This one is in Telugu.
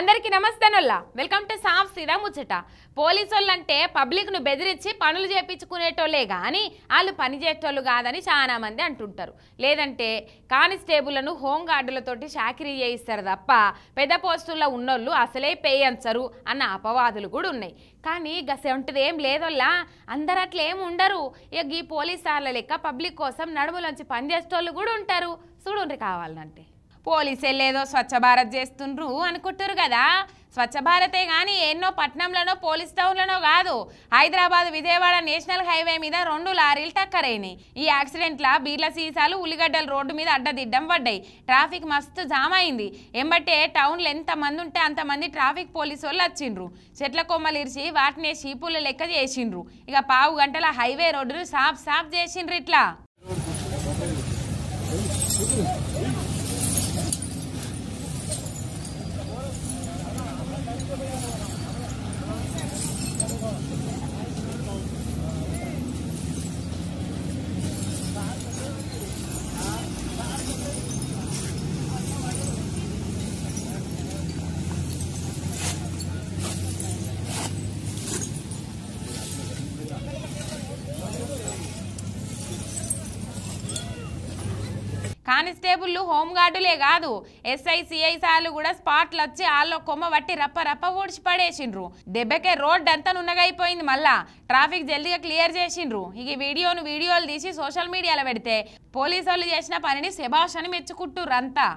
అందరికీ నమస్తేనల్లా వెల్కమ్ టు సాఫ్ సీదా ముచ్చట. పోలీసోళ్ళంటే పబ్లిక్ ను బెదిరించి పనులు చేపించుకునేటోళ్ళే గాని వాళ్ళు పని చేసేటోళ్ళు కాదని చాలా మంది అంటుంటారు. లేదంటే కానిస్టేబుల్లను హోమ్ గార్డులతోటి చాకరీ చేయిస్తారు తప్ప పెద్ద పోస్టుల్లో ఉన్నోళ్ళు అసలే పేయంచరు అన్న అపవాదులు కూడా ఉన్నాయి. కానీ గసంటిది ఏం లేదోల్లా, అందరు అట్లా ఏమి ఉండరు. ఇక ఈ పోలీస్ సార్ల లెక్క పబ్లిక్ కోసం నడుములోంచి పనిచేసేటోళ్ళు కూడా ఉంటారు. చూడండి కావాలంటే పోలీసులు ఏదో స్వచ్ఛ భారత్ చేస్తుండ్రు అనుకుంటారు కదా. స్వచ్ఛ భారతే కానీ ఎన్నో పట్టణంలోనో పోలీస్ టౌన్లోనో కాదు, హైదరాబాద్ విజయవాడ నేషనల్ హైవే మీద 2 లారీలు టక్కరైనాయి. ఈ యాక్సిడెంట్ల బీర్ల సీసాలు ఉల్లిగడ్డలు రోడ్డు మీద అడ్డదిడ్డం పడ్డాయి. ట్రాఫిక్ మస్తు జామ్ అయింది. ఎంబట్టే టౌన్లో ఎంతమంది ఉంటే అంతమంది ట్రాఫిక్ పోలీసు వాళ్ళు వచ్చిండ్రు. చెట్ల కొమ్మలు ఇరిచి వాటినే షీపుల లెక్క చేసిండ్రు. ఇక పావు గంటల హైవే రోడ్డును సాఫ్ సాఫ్ చేసిండ్రు. ఇట్లా కానిస్టేబుల్లు హోమ్ గార్డులే కాదు, ఎస్ఐ సిఐ సార్లు కూడా స్పాట్లు వచ్చి వాళ్ళ కొమ్మ వట్టి రప్ప రప్ప ఊడ్చి పడేసిండ్రు. దెబ్బకే రోడ్ అంతా నున్నగైపోయింది. మళ్ళా ట్రాఫిక్ జల్దీగా క్లియర్ చేసిండ్రు. ఇక వీడియోలు తీసి సోషల్ మీడియాలో పెడితే పోలీసు వాళ్ళు చేసిన పనిని శభాష్ అని మెచ్చుకుంటుర్రు అంతా.